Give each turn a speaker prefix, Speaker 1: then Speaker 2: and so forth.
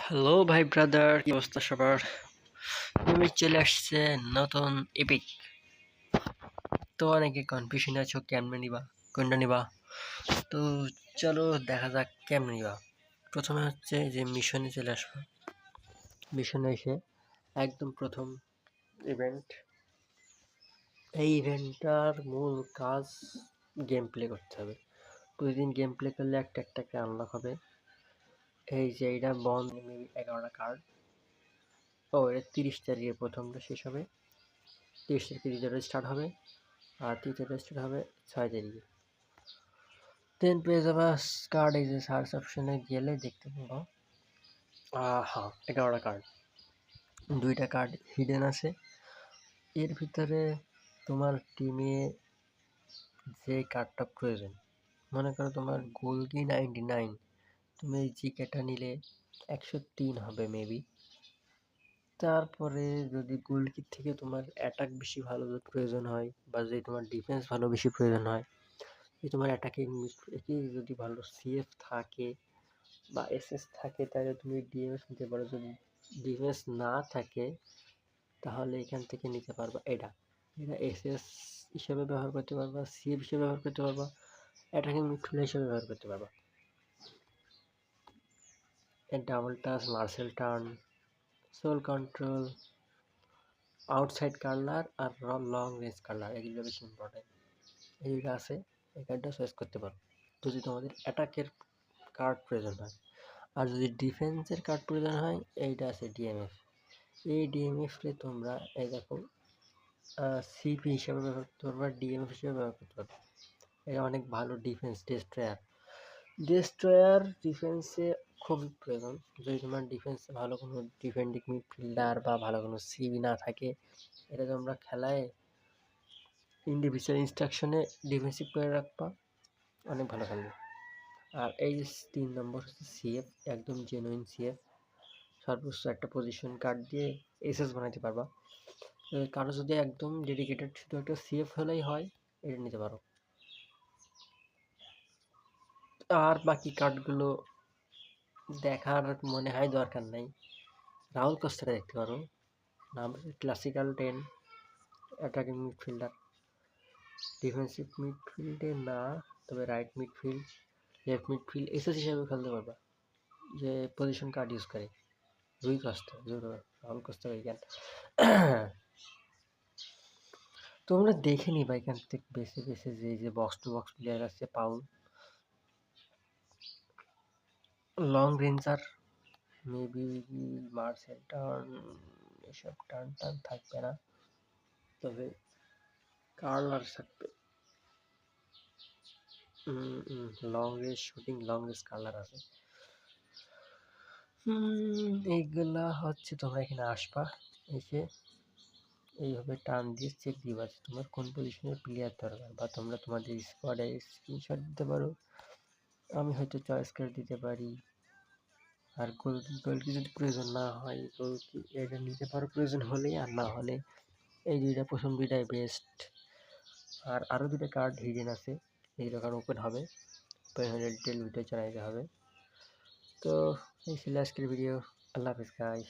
Speaker 1: Hello ভাই brother, কি অবস্থা সবার? তুমি চলে আসছে নতুন এপিক। তো অনেকে কনফিউশন আছো কেমনে নিবা, কোনটা নিবা। তো চলো দেখা যাক কেমনে নিবা। প্রথমে হচ্ছে যে মিশনে চলে আসবো। মিশনে এসে একদম প্রথম ইভেন্ট। এই ইভেন্টটার মূল কাজ গেম প্লে করতে হবে। প্রতিদিন গেম প্লে করলে একটা একটা করে আনলক হবে। এই যে এইটা বন্ধ 11টা কার্ড। ও এটা 30 তারিখে প্রথমটা শেষ হবে, 30 তারিখে দ্বিতীয়টা স্টার্ট হবে, আর তৃতীয়টা স্টার্ট হবে 6 তারিখে। দেন পেয়ে যাবা কার্ড। এই যে সার্চ অপশনে গেলে দেখতে পাবো হ্যাঁ 11টা কার্ড, 2টা কার্ড হিডেন আছে। এর ভিতরে তোমার টিমে যে কার্ডটা প্রয়োজন, মনে করো তোমার গোলকি 99, তুমি এই জিকেটা নিলে 103 হবে মেবি। তারপরে যদি গোলকির থেকে তোমার অ্যাটাক বেশি ভালো প্রয়োজন হয়, বা যদি তোমার ডিফেন্স ভালো বেশি প্রয়োজন হয়, যদি তোমার অ্যাটাকিং যদি ভালো সিএফ থাকে বা এসএস থাকে, তাহলে তুমি ডিএমএস নিতে পারো। যদি ডিফেন্স না থাকে তাহলে এখান থেকে নিতে পারবা এটা এটা এসএস হিসেবে ব্যবহার করতে পারবা, সিএফ হিসেবে ব্যবহার করতে পারবা, অ্যাটাকিং মিডফিল্ডার হিসেবে ব্যবহার করতে পারবা। এর double touch, Marseille turn, sole control, outside curler আর লং রেঞ্জ কার্লার, এগুলো বেশি ইম্পর্টেন্ট। এইটা আছে, এই কার্ডটা চয়েস করতে পারো যদি তোমাদের অ্যাটাকের কার্ড প্রয়োজন হয়। আর যদি ডিফেন্সের কার্ড প্রয়োজন হয়, এইটা আছে ডিএমএফ। এই ডিএমএফে তোমরা এই দেখো সিপি হিসাবে ব্যবহার করতে পারবা, ডিএমএফ হিসেবে ব্যবহার করতে পারবা। এটা অনেক ভালো ডিফেন্স ডেস্ট্রয়ার। ডেস্ট্রয়ার ডিফেন্সে খুবই প্রয়োজন। যদি তোমার ডিফেন্সে ভালো কোনো ডিফেন্ডিং মিডফিল্ডার বা ভালো কোনো সিবি না থাকে, এটা তোমরা খেলায় ইন্ডিভিজুয়াল ইনস্ট্রাকশনে ডিফেন্সিভ করে রাখবা, অনেক ভালো খেলবে। আর এই 3 নম্বর হচ্ছে সিএফ, একদম জেনুইন সিএফ। সর্বোচ্চ একটা পজিশন কার্ড দিয়ে এসএস বানাইতে পারবা। কারো যদি একদম ডেডিকেটেড শুধু একটা সিএফ হলেই হয়, এটা নিতে পারো। আর বাকি কার্ডগুলো দেখার মনে হয় দরকার নাই। রাহুল কস্তারা দেখতে পারো, নাম ক্লাসিক্যাল 10, অ্যাটাকিং মিডফিল্ডার। ডিফেন্সিভ মিডফিল্ডে না, তবে right midfield, left midfield SS হিসেবে খেলতে পারবা, যে পজিশন কার্ড ইউজ করে। রুই কস্তা, রাহুল কস্তা এখান তোমরা দেখে নিবা এখান থেকে বেছে বেছে যে বক্স টু বক্স প্লেয়ার আছে। Paul, long ranger, maybe Marcel turn, এসব টার্ন টার্ন থাকবে না, তবে কার্লার থাকবে। Long range shooting, long range curler আছে। এইগুলা হচ্ছে তোমরা এখানে আসবা, এসে এইভাবে টান দিয়ে চেক দিবা যে তোমার কোন পজিশনের প্লেয়ার দরকার, বা তোমরা তোমাদের স্কোয়াডে স্ক্রিনশট দিতে পারো। আমি হয়তো চয়েস করে দিতে পারি। আর গোলকি যদি প্রয়োজন না হয়, গোলকি এটা নিতে পারো প্রয়োজন হলে, আর না হলে এই প্রথম দুইটাই বেস্ট। আর আরও 2টা কার্ড হিডেন আছে, এইগুলো কার্ড ওপেন হবে, ওপেন হলে ডিটেল ভিডিও চালাইতে হবে। তো এই ছিল আজকের ভিডিও। আল্লাহ হাফিজ গাইস।